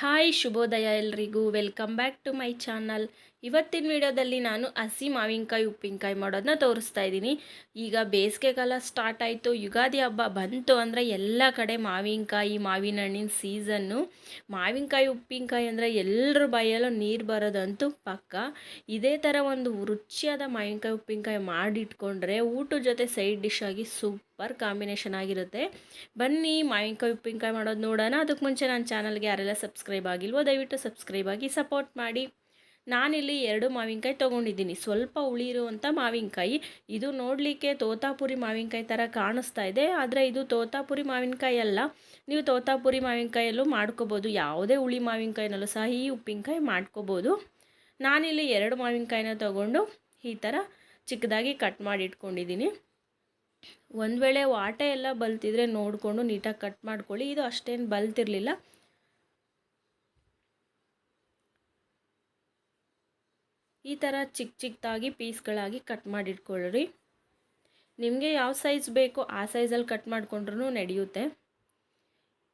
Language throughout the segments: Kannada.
ಹಾಯ್ ಶುಭೋದಯ ಎಲ್ರಿಗೂ welcome back to my channel. ಇವತ್ತಿನ ವಿಡಿಯೋದಲ್ಲಿ ನಾನು ಹಸಿ ಮಾವಿನಕಾಯಿ ಉಪ್ಪಿನಕಾಯಿ ಮಾಡೋದನ್ನ ತೋರಿಸ್ತಾ ಇದ್ದೀನಿ. ಈಗ ಬೇಸಿಗೆಗಾಲ ಸ್ಟಾರ್ಟ್ ಆಯಿತು, ಯುಗಾದಿ ಹಬ್ಬ ಬಂತು ಅಂದರೆ ಎಲ್ಲ ಕಡೆ ಮಾವಿನಕಾಯಿ ಮಾವಿನ ಹಣ್ಣಿನ ಸೀಸನ್ನು. ಮಾವಿನಕಾಯಿ ಉಪ್ಪಿನಕಾಯಿ ಅಂದರೆ ಎಲ್ಲರ ಬಾಯಲ್ಲೂ ನೀರು ಬರೋದಂತೂ ಪಕ್ಕ. ಇದೇ ಥರ ಒಂದು ರುಚಿಯಾದ ಮಾವಿನಕಾಯಿ ಉಪ್ಪಿನಕಾಯಿ ಮಾಡಿಟ್ಕೊಂಡ್ರೆ ಊಟದ ಜೊತೆ ಸೈಡ್ ಡಿಶ್ ಆಗಿ ಸೂಪರ್ ಕಾಂಬಿನೇಷನ್ ಆಗಿರುತ್ತೆ. ಬನ್ನಿ ಮಾವಿನಕಾಯಿ ಉಪ್ಪಿನಕಾಯಿ ಮಾಡೋದು ನೋಡೋಣ. ಅದಕ್ಕೆ ಮುಂಚೆ ನನ್ನ ಚಾನಲ್ಗೆ ಯಾರೆಲ್ಲ ಸಬ್ಸ್ಕ್ರೈಬ್ ಆಗಿಲ್ವೋ ದಯವಿಟ್ಟು ಸಬ್ಸ್ಕ್ರೈಬ್ ಆಗಿ ಸಪೋರ್ಟ್ ಮಾಡಿ. ನಾನಿಲ್ಲಿ 2 ಮಾವಿನಕಾಯಿ ತೊಗೊಂಡಿದ್ದೀನಿ, ಸ್ವಲ್ಪ ಹುಳಿ ಇರುವಂಥ ಮಾವಿನಕಾಯಿ. ಇದು ನೋಡಲಿಕ್ಕೆ ತೋತಾಪುರಿ ಮಾವಿನಕಾಯಿ ಥರ ಕಾಣಿಸ್ತಾ ಇದೆ, ಆದರೆ ಇದು ತೋತಾಪುರಿ ಮಾವಿನಕಾಯಿ ಅಲ್ಲ. ನೀವು ತೋತಾಪುರಿ ಮಾವಿನಕಾಯಲ್ಲೂ ಮಾಡ್ಕೋಬೋದು, ಯಾವುದೇ ಹುಳಿ ಮಾವಿನಕಾಯಿನಲ್ಲೂ ಸಹ ಈ ಉಪ್ಪಿನಕಾಯಿ ಮಾಡ್ಕೋಬೋದು. ನಾನಿಲ್ಲಿ 2 ಮಾವಿನಕಾಯಿನ ತೊಗೊಂಡು ಈ ಥರ ಚಿಕ್ಕದಾಗಿ ಕಟ್ ಮಾಡಿ ಇಟ್ಕೊಂಡಿದ್ದೀನಿ. ಒಂದು ವೇಳೆ ವಾಟೆ ಎಲ್ಲ ಬಲ್ತಿದ್ರೆ ನೋಡಿಕೊಂಡು ನೀಟಾಗಿ ಕಟ್ ಮಾಡ್ಕೊಳ್ಳಿ. ಇದು ಅಷ್ಟೇನು ಬಲ್ತಿರಲಿಲ್ಲ. ಈ ಥರ ಚಿಕ್ಕ ಚಿಕ್ಕದಾಗಿ ಪೀಸ್ಗಳಾಗಿ ಕಟ್ ಮಾಡಿಟ್ಕೊಳ್ಳ್ರಿ. ನಿಮಗೆ ಯಾವ ಸೈಜ್ ಬೇಕೋ ಆ ಸೈಜಲ್ಲಿ ಕಟ್ ಮಾಡಿಕೊಂಡ್ರೂ ನಡೆಯುತ್ತೆ.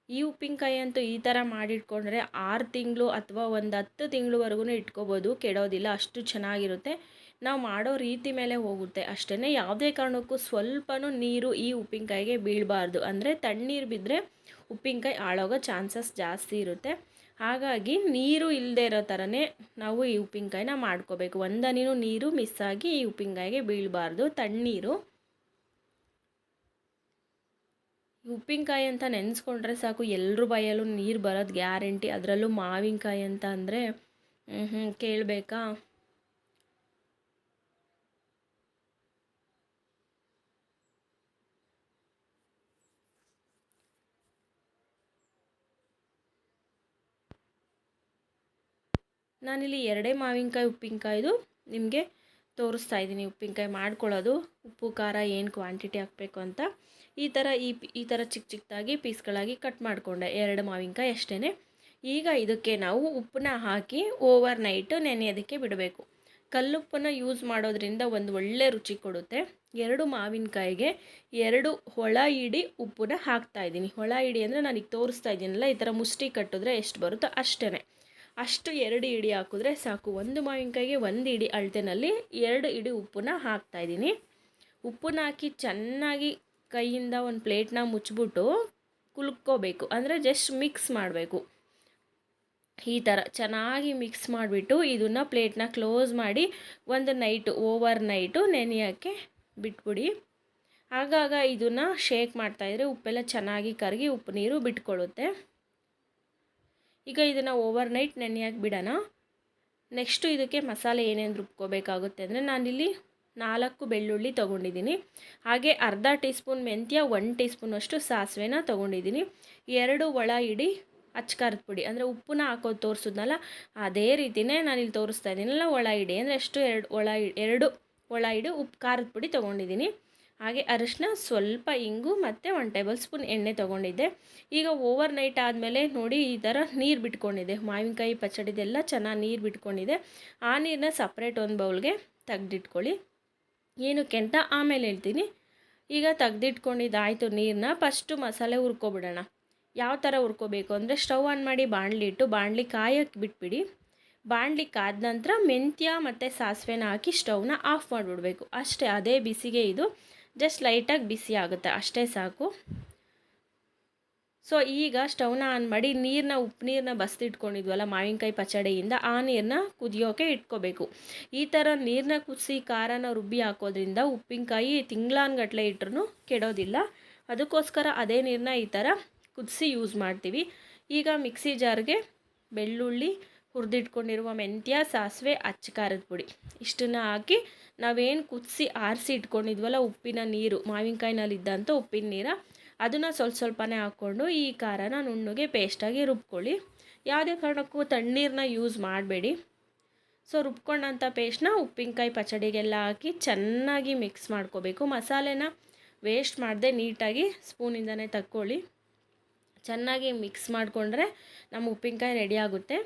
ಈ ಉಪ್ಪಿನಕಾಯಿ ಅಂತೂ ಈ ಥರ ಮಾಡಿಟ್ಕೊಂಡ್ರೆ 6 ತಿಂಗಳು ಅಥವಾ ಒಂದು 10 ತಿಂಗಳವರೆಗೂ ಇಟ್ಕೋಬೋದು, ಕೆಡೋದಿಲ್ಲ, ಅಷ್ಟು ಚೆನ್ನಾಗಿರುತ್ತೆ. ನಾವು ಮಾಡೋ ರೀತಿ ಮೇಲೆ ಹೋಗುತ್ತೆ ಅಷ್ಟೇ. ಯಾವುದೇ ಕಾರಣಕ್ಕೂ ಸ್ವಲ್ಪನೂ ನೀರು ಈ ಉಪ್ಪಿನಕಾಯಿಗೆ ಬೀಳಬಾರ್ದು, ಅಂದರೆ ತಣ್ಣೀರು ಬಿದ್ದರೆ ಉಪ್ಪಿನಕಾಯಿ ಹಾಳಾಗೋ ಚಾನ್ಸಸ್ ಜಾಸ್ತಿ ಇರುತ್ತೆ. ಹಾಗಾಗಿ ನೀರು ಇಲ್ಲದೆ ಇರೋ ಥರನೇ ನಾವು ಈ ಉಪ್ಪಿನಕಾಯಿನ ಮಾಡ್ಕೋಬೇಕು. ಒಂದನಿನೂ ನೀರು ಮಿಸ್ ಆಗಿ ಈ ಉಪ್ಪಿನಕಾಯಿಗೆ ಬೀಳಬಾರ್ದು, ತಣ್ಣೀರು. ಉಪ್ಪಿನಕಾಯಿ ಅಂತ ನೆನೆಸ್ಕೊಂಡ್ರೆ ಸಾಕು ಎಲ್ಲರ ಬಾಯಲ್ಲೂ ನೀರು ಬರೋದು ಗ್ಯಾರಂಟಿ. ಅದರಲ್ಲೂ ಮಾವಿನಕಾಯಿ ಅಂತ ಅಂದರೆ ಕೇಳಬೇಕಾ. ನಾನಿಲ್ಲಿ 2 ಮಾವಿನಕಾಯಿ ಉಪ್ಪಿನಕಾಯಿದು ನಿಮಗೆ ತೋರಿಸ್ತಾ ಇದ್ದೀನಿ. ಉಪ್ಪಿನಕಾಯಿ ಮಾಡ್ಕೊಳ್ಳೋದು, ಉಪ್ಪು ಖಾರ ಏನು ಕ್ವಾಂಟಿಟಿ ಹಾಕಬೇಕು ಅಂತ. ಈ ಥರ ಚಿಕ್ಕ ಚಿಕ್ಕದಾಗಿ ಪೀಸ್ಗಳಾಗಿ ಕಟ್ ಮಾಡಿಕೊಂಡೆ 2 ಮಾವಿನಕಾಯಿ ಅಷ್ಟೇ. ಈಗ ಇದಕ್ಕೆ ನಾವು ಉಪ್ಪನ್ನ ಹಾಕಿ ಓವರ್ ನೈಟು ನೆನೆಯೋದಕ್ಕೆ ಬಿಡಬೇಕು. ಕಲ್ಲುಪ್ಪನ್ನು ಯೂಸ್ ಮಾಡೋದ್ರಿಂದ ಒಂದು ಒಳ್ಳೆ ರುಚಿ ಕೊಡುತ್ತೆ. 2 ಮಾವಿನಕಾಯಿಗೆ 2 ಹೊಳ ಇಡಿ ಉಪ್ಪನ್ನ ಹಾಕ್ತಾಯಿದ್ದೀನಿ. ಹೊಳ ಇಡಿ ಅಂದರೆ ನಾನೀಗ ತೋರಿಸ್ತಾ ಇದ್ದೀನಲ್ಲ, ಈ ಥರ ಮುಷ್ಟಿ ಕಟ್ಟಿದ್ರೆ ಎಷ್ಟು ಬರುತ್ತೋ ಅಷ್ಟೇ, ಅಷ್ಟು 2 ಇಡಿ ಹಾಕಿದ್ರೆ ಸಾಕು. ಒಂದು ಮಾವಿನಕಾಯಿಗೆ 1 ಇಡಿ ಅಳತೆನಲ್ಲಿ 2 ಇಡಿ ಉಪ್ಪನ್ನ ಹಾಕ್ತಾಯಿದ್ದೀನಿ. ಉಪ್ಪನ್ನ ಹಾಕಿ ಚೆನ್ನಾಗಿ ಕೈಯಿಂದ ಒಂದು ಪ್ಲೇಟ್ನ ಮುಚ್ಚಿಬಿಟ್ಟು ಕುಲ್ಕೋಬೇಕು, ಅಂದರೆ ಜಸ್ಟ್ ಮಿಕ್ಸ್ ಮಾಡಬೇಕು. ಈ ಥರ ಚೆನ್ನಾಗಿ ಮಿಕ್ಸ್ ಮಾಡಿಬಿಟ್ಟು ಇದನ್ನು ಪ್ಲೇಟ್ನ ಕ್ಲೋಸ್ ಮಾಡಿ ಒಂದು ಓವರ್ ನೈಟು ನೆನೆಯೋಕ್ಕೆ ಬಿಟ್ಬಿಡಿ. ಆಗಾಗ ಇದನ್ನು ಶೇಕ್ ಮಾಡ್ತಾಯಿದ್ರೆ ಉಪ್ಪೆಲ್ಲ ಚೆನ್ನಾಗಿ ಕರಗಿ ಉಪ್ಪು ನೀರು ಬಿಟ್ಕೊಳ್ಳುತ್ತೆ. ಈಗ ಇದನ್ನು ಓವರ್ ನೈಟ್ ನೆನೆಯೋಕೆ ಬಿಡೋಣ. ನೆಕ್ಸ್ಟು ಇದಕ್ಕೆ ಮಸಾಲೆ ಏನೇನು ರುಬ್ಕೋಬೇಕಾಗುತ್ತೆ ಅಂದರೆ, ನಾನಿಲ್ಲಿ 4 ಬೆಳ್ಳುಳ್ಳಿ ತೊಗೊಂಡಿದ್ದೀನಿ. ಹಾಗೆ ಅರ್ಧ ಟೀ ಸ್ಪೂನ್ ಮೆಂತ್ಯ, 1 ಟೀ ಸ್ಪೂನಷ್ಟು ಸಾಸಿವೆನ ತೊಗೊಂಡಿದ್ದೀನಿ. 2 ಒಳ ಇಡಿ ಅಚ್ಕಾರದ ಪುಡಿ, ಅಂದರೆ ಉಪ್ಪನ್ನ ಹಾಕೋದು ತೋರಿಸಿದ್ನಲ್ಲ ಅದೇ ರೀತಿಯೇ ನಾನಿಲ್ಲಿ ತೋರಿಸ್ತಾ ಇದ್ದೀನಲ್ಲ, ಒಳ ಇಡಿ ಅಂದರೆ ಎಷ್ಟು 2 ಒಳ ಇಡಿ ಉಪ್ಪು ಖಾರದ ಪುಡಿ ತೊಗೊಂಡಿದ್ದೀನಿ. ಹಾಗೆ ಅರಿಶಿನ, ಸ್ವಲ್ಪ ಇಂಗು ಮತ್ತು 1 ಟೇಬಲ್ ಸ್ಪೂನ್ ಎಣ್ಣೆ ತೊಗೊಂಡಿದ್ದೆ. ಈಗ ಓವರ್ ನೈಟ್ ಆದಮೇಲೆ ನೋಡಿ ಈ ಥರ ನೀರು ಬಿಟ್ಕೊಂಡಿದೆ, ಮಾವಿನಕಾಯಿ ಪಚ್ಚಡಿದೆಲ್ಲ ಚೆನ್ನಾಗಿ ನೀರು ಬಿಟ್ಕೊಂಡಿದೆ. ಆ ನೀರನ್ನ ಸಪ್ರೇಟ್ ಒಂದು ಬೌಲ್ಗೆ ತೆಗ್ದಿಟ್ಕೊಳ್ಳಿ. ಏನಕ್ಕೆ ಅಂತ ಆಮೇಲೆ ಹೇಳ್ತೀನಿ. ಈಗ ತೆಗ್ದಿಟ್ಕೊಂಡಿದ್ದಾಯಿತು ನೀರನ್ನ. ಫಸ್ಟು ಮಸಾಲೆ ಹುರ್ಕೊಬಿಡೋಣ. ಯಾವ ಥರ ಹುರ್ಕೋಬೇಕು ಅಂದರೆ, ಸ್ಟವ್ ಆನ್ ಮಾಡಿ ಬಾಣಲಿ ಇಟ್ಟು ಬಾಣಲಿ ಕಾಯೋಕ್ಕೆ ಬಿಟ್ಬಿಡಿ. ಬಾಣಲಿ ಕಾದ ನಂತರ ಮೆಂತ್ಯ ಮತ್ತು ಸಾಸಿವೆನ ಹಾಕಿ ಸ್ಟವ್ನ ಆಫ್ ಮಾಡಿಬಿಡ್ಬೇಕು ಅಷ್ಟೇ. ಅದೇ ಬಿಸಿಗೆ ಇದು ಜಸ್ಟ್ ಲೈಟಾಗಿ ಬಿಸಿ ಆಗುತ್ತೆ, ಅಷ್ಟೇ ಸಾಕು. ಸೊ ಈಗ ಸ್ಟವ್ನ ಆನ್ ಮಾಡಿ ಉಪ್ಪು ನೀರನ್ನ ಬಸ್ದಿಟ್ಕೊಂಡಿದ್ವಲ್ಲ ಮಾವಿನಕಾಯಿ ಪಚ್ಚಡಿಯಿಂದ, ಆ ನೀರನ್ನ ಕುದಿಯೋಕೆ ಇಟ್ಕೋಬೇಕು. ಈ ಥರ ನೀರನ್ನ ಕುದಿಸಿ ಖಾರನ ರುಬ್ಬಿ ಹಾಕೋದ್ರಿಂದ ಉಪ್ಪಿನಕಾಯಿ ತಿಂಗಳಾನ್ಗಟ್ಲೆ ಇಟ್ಟರೂ ಕೆಡೋದಿಲ್ಲ. ಅದಕ್ಕೋಸ್ಕರ ಅದೇ ನೀರನ್ನ ಈ ಥರ ಕುದಿಸಿ ಯೂಸ್ ಮಾಡ್ತೀವಿ. ಈಗ ಮಿಕ್ಸಿ ಜಾರ್ಗೆ ಬೆಳ್ಳುಳ್ಳಿ, ಹುರಿದಿಟ್ಕೊಂಡಿರುವ ಮೆಂತ್ಯ, ಸಾಸಿವೆ, ಅಚ್ಚ ಖಾರದ ಪುಡಿ ಇಷ್ಟನ್ನು ಹಾಕಿ ನಾವೇನು ಕುದಿಸಿ ಆರಿಸಿ ಇಟ್ಕೊಂಡಿದ್ವಲ್ಲ ಉಪ್ಪಿನ ನೀರು, ಮಾವಿನಕಾಯಿನಲ್ಲಿದ್ದಂಥ ಉಪ್ಪಿನ ನೀರು, ಅದನ್ನು ಸ್ವಲ್ಪನೇ ಹಾಕ್ಕೊಂಡು ಈ ಖಾರನ ನುಣ್ಣಗೆ ಪೇಸ್ಟಾಗಿ ರುಬ್ಕೊಳ್ಳಿ. ಯಾವುದೇ ಕಾರಣಕ್ಕೂ ತಣ್ಣೀರನ್ನ ಯೂಸ್ ಮಾಡಬೇಡಿ. ಸೊ ರುಬ್ಕೊಂಡಂಥ ಪೇಸ್ಟ್ನ ಉಪ್ಪಿನಕಾಯಿ ಪಚ್ಚಡಿಗೆಲ್ಲ ಹಾಕಿ ಚೆನ್ನಾಗಿ ಮಿಕ್ಸ್ ಮಾಡ್ಕೋಬೇಕು. ಮಸಾಲೆನ ವೇಸ್ಟ್ ಮಾಡದೆ ನೀಟಾಗಿ ಸ್ಪೂನಿಂದನೇ ತಕ್ಕೊಳ್ಳಿ. ಚೆನ್ನಾಗಿ ಮಿಕ್ಸ್ ಮಾಡಿಕೊಂಡ್ರೆ ನಮ್ಮ ಉಪ್ಪಿನಕಾಯಿ ರೆಡಿ ಆಗುತ್ತೆ.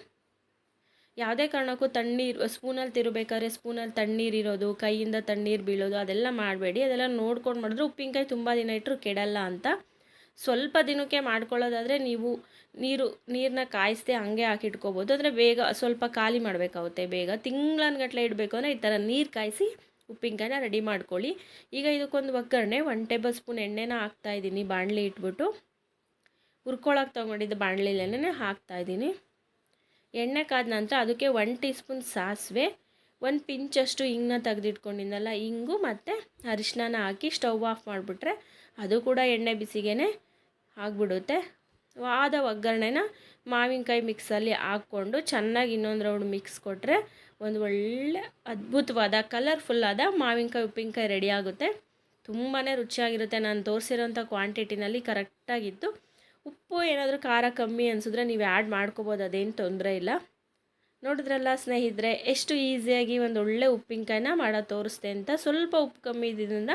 ಯಾವುದೇ ಕಾರಣಕ್ಕೂ ತಣ್ಣೀರು ಸ್ಪೂನಲ್ಲಿ ತಿರುಬೇಕಾದ್ರೆ ಸ್ಪೂನಲ್ಲಿ ತಣ್ಣೀರಿರೋದು, ಕೈಯಿಂದ ತಣ್ಣೀರು ಬೀಳೋದು ಅದೆಲ್ಲ ಮಾಡಬೇಡಿ. ಅದೆಲ್ಲ ನೋಡ್ಕೊಂಡು ಮಾಡಿದ್ರೆ ಉಪ್ಪಿನಕಾಯಿ ತುಂಬ ದಿನ ಇಟ್ಟರು ಕೆಡಲ್ಲ ಅಂತ. ಸ್ವಲ್ಪ ದಿನಕ್ಕೆ ಮಾಡ್ಕೊಳ್ಳೋದಾದರೆ ನೀವು ನೀರನ್ನ ಕಾಯಿಸದೆ ಹಾಗೆ ಹಾಕಿಟ್ಕೋಬೋದು. ಅಂದರೆ ಬೇಗ ಸ್ವಲ್ಪ ಖಾಲಿ ಮಾಡಬೇಕಾಗುತ್ತೆ. ಬೇಗ ತಿಂಗಳನ್ಗಟ್ಲೆ ಇಡಬೇಕು ಅಂದರೆ ಈ ಥರ ನೀರು ಕಾಯಿಸಿ ಉಪ್ಪಿನಕಾಯಿನ ರೆಡಿ ಮಾಡ್ಕೊಳ್ಳಿ. ಈಗ ಇದಕ್ಕೊಂದು ಒಗ್ಗರಣೆ 1 ಟೇಬಲ್ ಸ್ಪೂನ್ ಎಣ್ಣೆನ ಹಾಕ್ತಾಯಿದ್ದೀನಿ. ಬಾಣಲಿ ಇಟ್ಬಿಟ್ಟು ಹುರ್ಕೊಳಕ್ಕೆ ತೊಗೊಂಡಿದ್ದ ಬಾಣಲಿಲೇ ಹಾಕ್ತಾಯಿದ್ದೀನಿ. ಎಣ್ಣೆ ಕಾದ ನಂತರ ಅದಕ್ಕೆ 1 ಟೀ ಸ್ಪೂನ್ ಸಾಸಿವೆ, 1 ಪಿಂಚಷ್ಟು ಹಿಂಗನ್ನ ತೆಗೆದಿಟ್ಕೊಂಡಿದ್ದಲ್ಲ ಹಿಂಗು ಮತ್ತು ಅರಿಶಿನ ಹಾಕಿ ಸ್ಟವ್ ಆಫ್ ಮಾಡಿಬಿಟ್ರೆ ಅದು ಕೂಡ ಎಣ್ಣೆ ಬಿಸಿಗೇ ಆಗಿಬಿಡುತ್ತೆ. ಆದ ಒಗ್ಗರಣೆನ ಮಾವಿನಕಾಯಿ ಮಿಕ್ಸಲ್ಲಿ ಹಾಕ್ಕೊಂಡು ಚೆನ್ನಾಗಿ ಇನ್ನೊಂದು ರೌಂಡ್ ಮಿಕ್ಸ್ ಕೊಟ್ಟರೆ ಒಂದು ಒಳ್ಳೆ ಅದ್ಭುತವಾದ ಕಲರ್ಫುಲ್ಲಾದ ಮಾವಿನಕಾಯಿ ಉಪ್ಪಿನಕಾಯಿ ರೆಡಿ ಆಗುತ್ತೆ. ತುಂಬಾ ರುಚಿಯಾಗಿರುತ್ತೆ. ನಾನು ತೋರಿಸಿರೋಂಥ ಕ್ವಾಂಟಿಟಿನಲ್ಲಿ ಕರೆಕ್ಟಾಗಿತ್ತು. ಉಪ್ಪು ಏನಾದರೂ ಖಾರ ಕಮ್ಮಿ ಅನಿಸಿದ್ರೆ ನೀವು ಆ್ಯಡ್ ಮಾಡ್ಕೋಬೋದು, ಅದೇನು ತೊಂದರೆ ಇಲ್ಲ. ನೋಡಿದ್ರಲ್ಲ ಸ್ನೇಹಿತರೆ, ಎಷ್ಟು ಈಸಿಯಾಗಿ ಒಂದು ಒಳ್ಳೆ ಉಪ್ಪಿನಕಾಯಿನ ಮಾಡೋದು ತೋರಿಸ್ದೆ ಅಂತ. ಸ್ವಲ್ಪ ಉಪ್ಪು ಕಮ್ಮಿ ಇದ್ದಿದ್ದರಿಂದ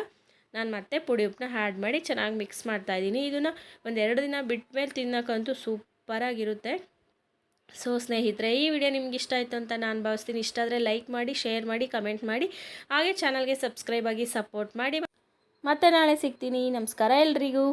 ನಾನು ಮತ್ತೆ ಪುಡಿ ಉಪ್ಪನ್ನ ಆ್ಯಡ್ ಮಾಡಿ ಚೆನ್ನಾಗಿ ಮಿಕ್ಸ್ ಮಾಡ್ತಾಯಿದ್ದೀನಿ. ಇದನ್ನು 1-2 ದಿನ ಬಿಟ್ಟ ಮೇಲೆ ತಿನ್ನೋಕ್ಕಂತೂ ಸೂಪರಾಗಿರುತ್ತೆ. ಸೊ ಸ್ನೇಹಿತರೆ, ಈ ವಿಡಿಯೋ ನಿಮ್ಗೆ ಇಷ್ಟ ಆಯಿತು ಅಂತ ನಾನು ಭಾವಿಸ್ತೀನಿ. ಇಷ್ಟ ಆದರೆ ಲೈಕ್ ಮಾಡಿ, ಶೇರ್ ಮಾಡಿ, ಕಮೆಂಟ್ ಮಾಡಿ, ಹಾಗೆ ಚಾನಲ್ಗೆ ಸಬ್ಸ್ಕ್ರೈಬ್ ಆಗಿ ಸಪೋರ್ಟ್ ಮಾಡಿ. ಮತ್ತೆ ನಾಳೆ ಸಿಗ್ತೀನಿ. ನಮಸ್ಕಾರ ಎಲ್ರಿಗೂ.